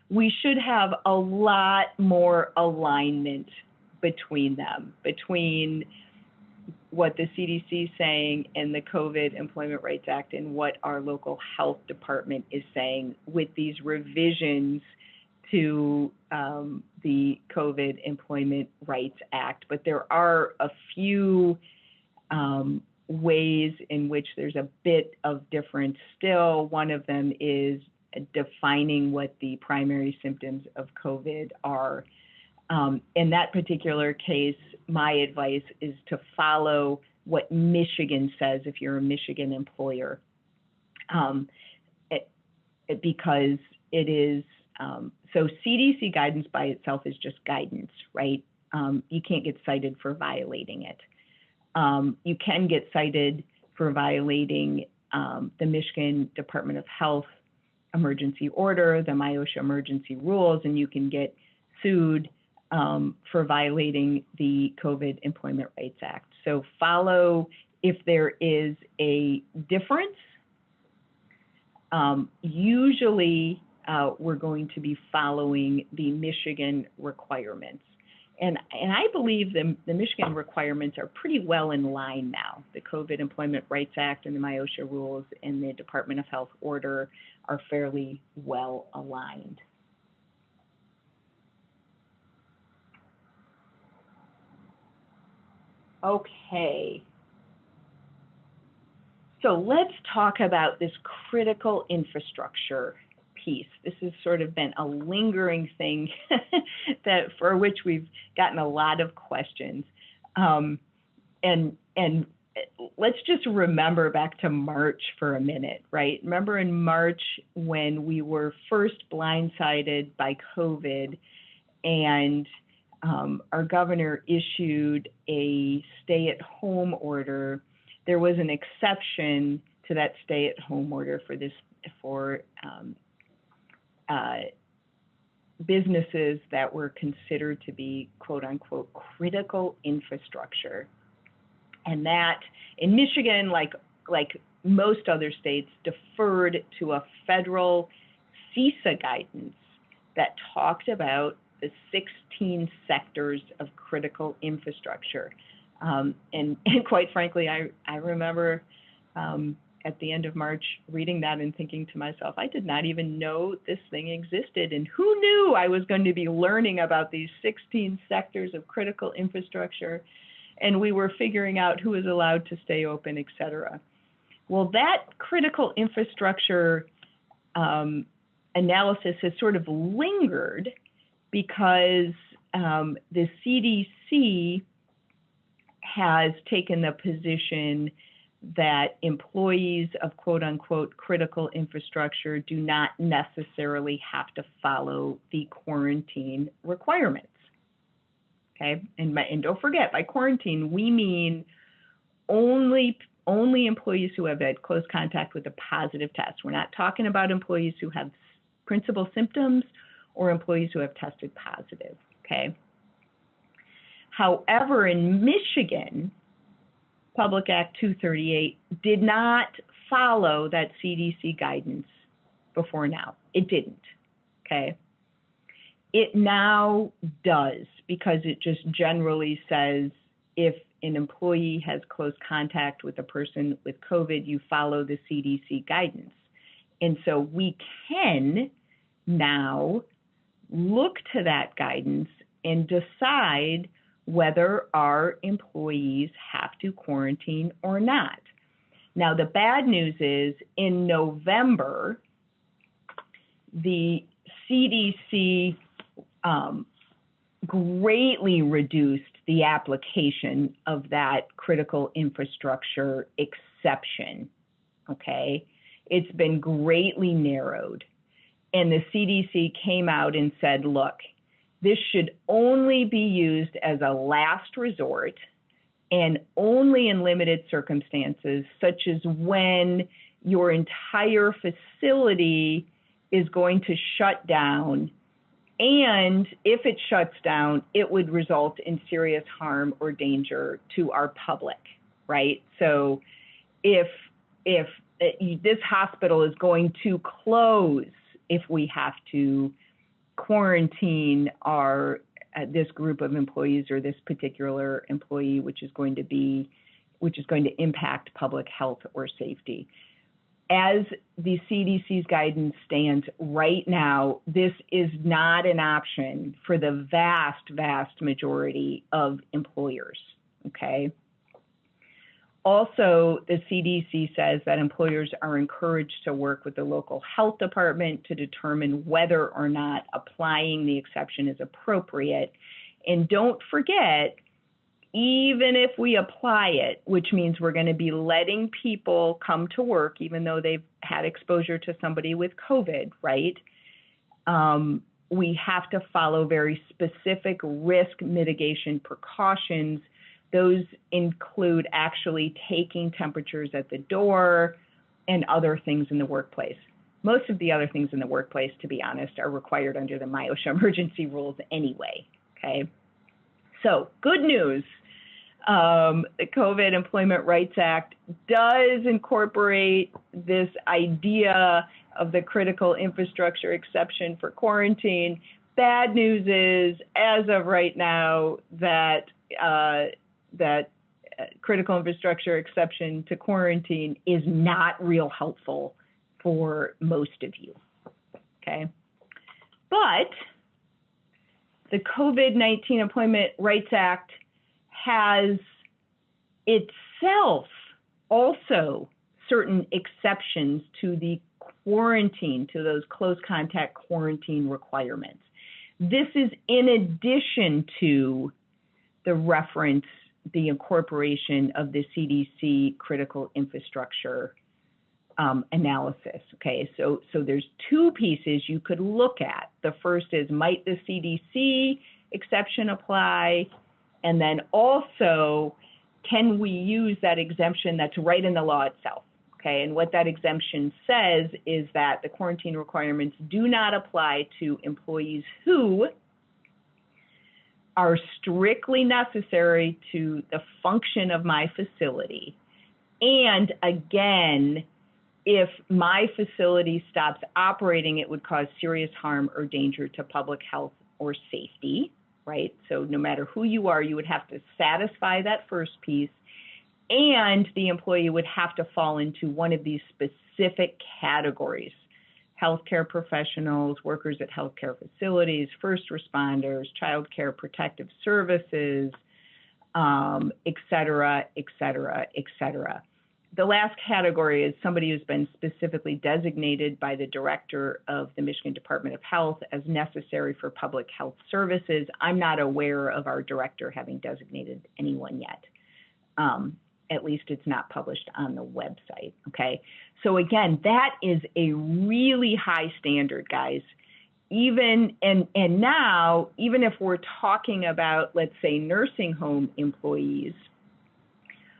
we should have a lot more alignment between them, between what the CDC is saying and the COVID Employment Rights Act and what our local health department is saying with these revisions to the COVID Employment Rights Act. But there are a few ways in which there's a bit of difference still. One of them is defining what the primary symptoms of COVID are. In that particular case, my advice is to follow what Michigan says if you're a Michigan employer, because it is, so CDC guidance by itself is just guidance, right? You can't get cited for violating it. You can get cited for violating the Michigan Department of Health emergency order, the MIOSHA emergency rules, and you can get sued for violating the COVID Employment Rights Act. So follow if there is a difference. Usually we're going to be following the Michigan requirements. And I believe the Michigan requirements are pretty well in line now. The COVID Employment Rights Act and the MIOSHA rules and the Department of Health order are fairly well aligned. Okay. So let's talk about this critical infrastructure piece. This has sort of been a lingering thing that for which we've gotten a lot of questions. And let's just remember back to March for a minute, right? Remember in March when we were first blindsided by COVID and our governor issued a stay-at-home order. There was an exception to that stay-at-home order for this, for businesses that were considered to be quote unquote critical infrastructure. And that in Michigan, like most other states, deferred to a federal CISA guidance that talked about the 16 sectors of critical infrastructure. And quite frankly, I remember at the end of March reading that and thinking to myself, I did not even know this thing existed. And who knew I was going to be learning about these 16 sectors of critical infrastructure? And we were figuring out who was allowed to stay open, et cetera. Well, that critical infrastructure analysis has sort of lingered because the CDC has taken the position that employees of quote unquote critical infrastructure do not necessarily have to follow the quarantine requirements. Okay, and don't forget, by quarantine we mean only employees who have had close contact with a positive test. We're not talking about employees who have principal symptoms or employees who have tested positive. Okay. However, in Michigan, Public Act 238 did not follow that CDC guidance before now. It didn't, okay? It now does, because it just generally says if an employee has close contact with a person with COVID, you follow the CDC guidance. And so we can now look to that guidance and decide whether our employees have to quarantine or not. Now, the bad news is in November, the CDC greatly reduced the application of that critical infrastructure exception, okay? It's been greatly narrowed. And the CDC came out and said, look, this should only be used as a last resort and only in limited circumstances, such as when your entire facility is going to shut down. And if it shuts down, it would result in serious harm or danger to our public, right? So if this hospital is going to close, if we have to quarantine this group of employees or this particular employee, which is going to impact public health or safety. As the CDC's guidance stands right now, this is not an option for the vast, vast majority of employers, okay? Also, the CDC says that employers are encouraged to work with the local health department to determine whether or not applying the exception is appropriate. And don't forget, even if we apply it, which means we're going to be letting people come to work, even though they've had exposure to somebody with COVID, right? We have to follow very specific risk mitigation precautions. Those include actually taking temperatures at the door and other things in the workplace. Most of the other things in the workplace, to be honest, are required under the MIOSHA emergency rules anyway, okay? So good news, the COVID Employment Rights Act does incorporate this idea of the critical infrastructure exception for quarantine. Bad news is, as of right now, that critical infrastructure exception to quarantine is not real helpful for most of you, okay? But the COVID-19 Employment Rights Act has itself also certain exceptions to the quarantine, to those close contact quarantine requirements. This is in addition to the reference, the incorporation of the CDC critical infrastructure analysis, okay? So there's two pieces you could look at. The first is, might the CDC exception apply? And then also, can we use that exemption that's right in the law itself, okay? And what that exemption says is that the quarantine requirements do not apply to employees who are strictly necessary to the function of my facility. And again, if my facility stops operating, it would cause serious harm or danger to public health or safety, right? So no matter who you are, you would have to satisfy that first piece, and the employee would have to fall into one of these specific categories: healthcare professionals, workers at healthcare facilities, first responders, child care protective services, et cetera, et cetera, et cetera. the last category is somebody who's been specifically designated by the director of the Michigan Department of Health as necessary for public health services. I'm not aware of our director having designated anyone yet. At least it's not published on the website, okay? So again, that is a really high standard, guys. Even, and now, even if we're talking about, let's say, nursing home employees,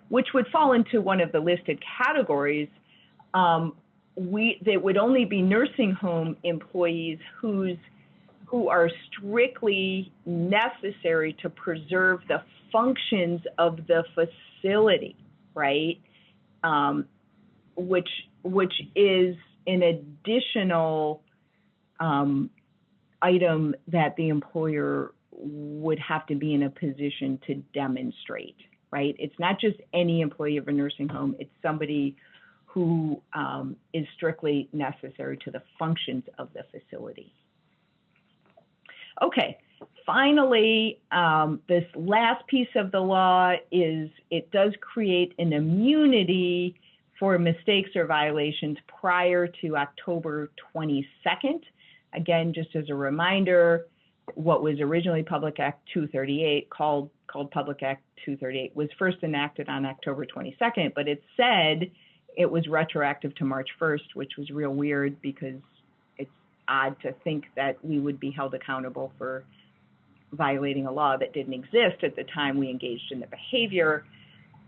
which would fall into one of the listed categories, they would only be nursing home employees who are strictly necessary to preserve the functions of the facility, right? Which is an additional item that the employer would have to be in a position to demonstrate, right? It's not just any employee of a nursing home, it's somebody who is strictly necessary to the functions of the facility. Okay, finally, this last piece of the law is it does create an immunity for mistakes or violations prior to October 22nd. Again, just as a reminder, what was originally Public Act 238, called Public Act 238, was first enacted on October 22nd, but it said it was retroactive to March 1st, which was real weird because it's odd to think that we would be held accountable for violating a law that didn't exist at the time we engaged in the behavior.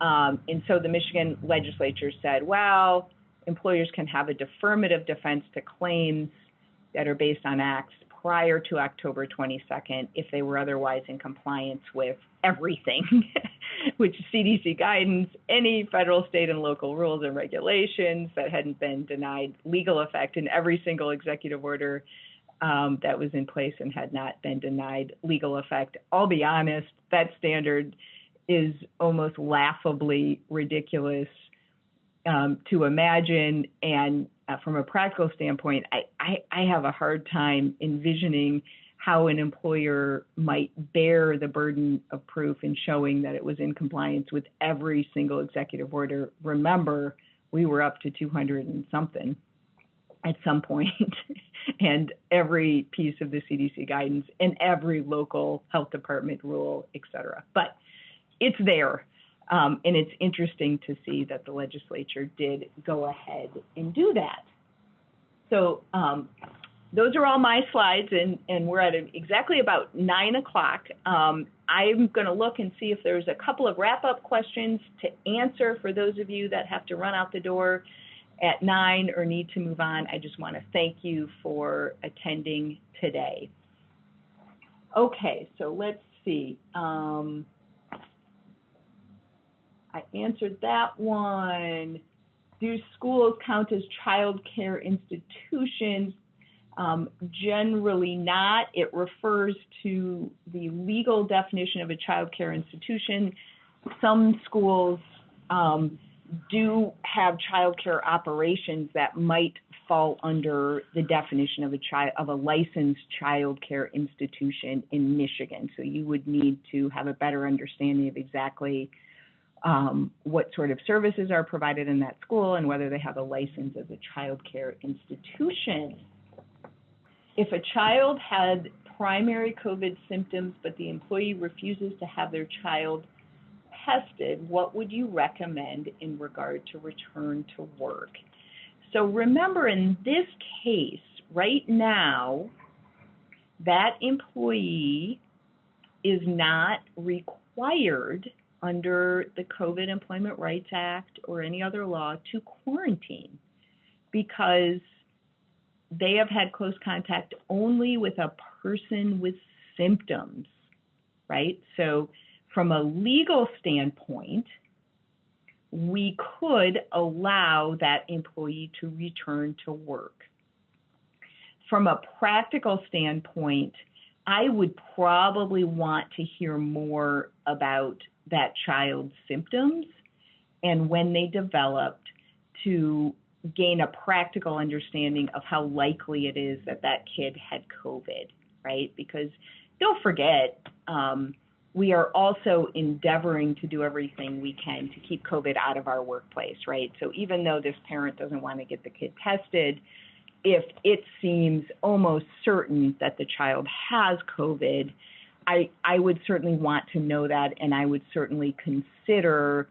And so the Michigan legislature said, well, employers can have a defermative defense to claims that are based on acts prior to October 22nd if they were otherwise in compliance with everything, which is CDC guidance, any federal, state, and local rules and regulations that hadn't been denied legal effect, in every single executive order that was in place and had not been denied legal effect. I'll be honest, that standard is almost laughably ridiculous to imagine, and from a practical standpoint, I have a hard time envisioning how an employer might bear the burden of proof in showing that it was in compliance with every single executive order. Remember, we were up to 200 and something at some point, and every piece of the CDC guidance and every local health department rule, et cetera. But it's there. And it's interesting to see that the legislature did go ahead and do that. So those are all my slides, and we're at exactly about 9 o'clock. I'm going to look and see if there's a couple of wrap-up questions to answer for those of you that have to run out the door at 9 or need to move on. I just want to thank you for attending today. Okay, so let's see. I answered that one. Do schools count as child care institutions? Generally not. It refers to the legal definition of a child care institution. Some schools do have child care operations that might fall under the definition of a licensed child care institution in Michigan. So you would need to have a better understanding of exactly what sort of services are provided in that school and whether they have a license as a child care institution. If a child had primary COVID symptoms, but the employee refuses to have their child tested, what would you recommend in regard to return to work? So remember, in this case, right now, that employee is not required under the COVID Employment Rights Act or any other law to quarantine, because they have had close contact only with a person with symptoms, right? So from a legal standpoint, we could allow that employee to return to work. From a practical standpoint, I would probably want to hear more about that child's symptoms and when they developed, to gain a practical understanding of how likely it is that that kid had COVID, right? Because don't forget, we are also endeavoring to do everything we can to keep COVID out of our workplace, right? So even though this parent doesn't want to get the kid tested, if it seems almost certain that the child has COVID, I would certainly want to know that, and I would certainly consider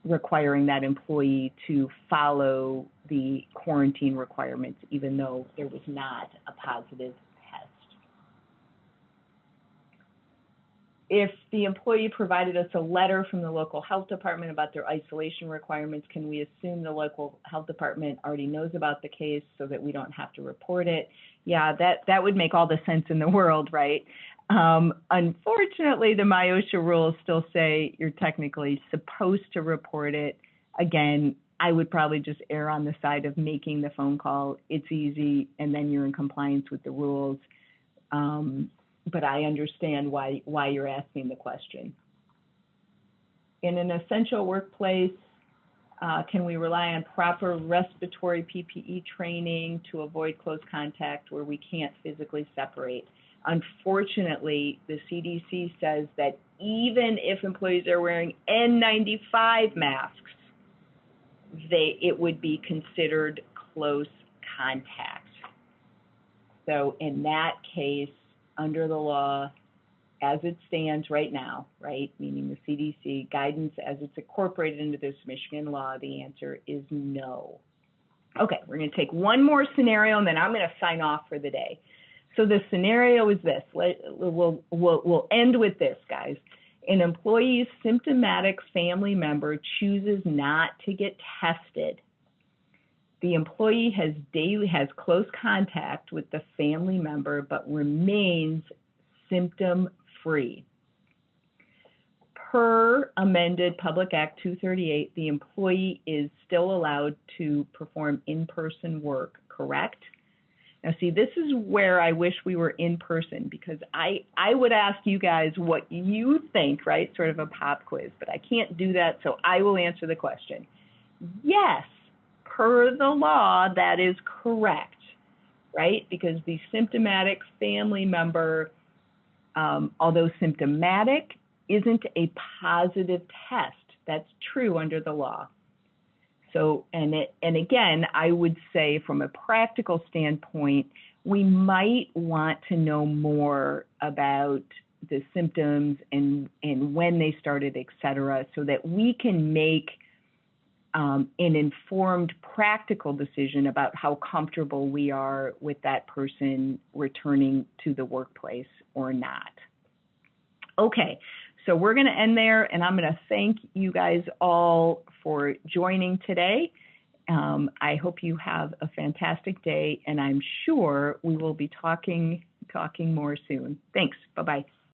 requiring that employee to follow the quarantine requirements, even though there was not a positive test. If the employee provided us a letter from the local health department about their isolation requirements, can we assume the local health department already knows about the case so that we don't have to report it? Yeah, that would make all the sense in the world, right? Unfortunately, the MIOSHA rules still say you're technically supposed to report it. Again, I would probably just err on the side of making the phone call. It's easy, and then you're in compliance with the rules. But I understand why you're asking the question. In an essential workplace, can we rely on proper respiratory PPE training to avoid close contact where we can't physically separate? Unfortunately, the CDC says that even if employees are wearing N95 masks, it would be considered close contact. So in that case, under the law, as it stands right now, right, meaning the CDC guidance as it's incorporated into this Michigan law, the answer is no. Okay, we're going to take one more scenario, and then I'm going to sign off for the day. So the scenario is this. We'll end with this, guys. An employee's symptomatic family member chooses not to get tested. The employee has close contact with the family member but remains symptom-free. Per amended Public Act 238, the employee is still allowed to perform in-person work, correct? Now, see, this is where I wish we were in person, because I would ask you guys what you think, right? Sort of a pop quiz, but I can't do that, so I will answer the question. Yes, per the law, that is correct, right? Because the symptomatic family member, although symptomatic, isn't a positive test. That's true under the law. So, and again, I would say from a practical standpoint, we might want to know more about the symptoms and when they started, et cetera, so that we can make an informed practical decision about how comfortable we are with that person returning to the workplace or not. Okay, so we're going to end there, and I'm going to thank you guys all for joining today. I hope you have a fantastic day, and I'm sure we will be talking more soon. Thanks. Bye-bye.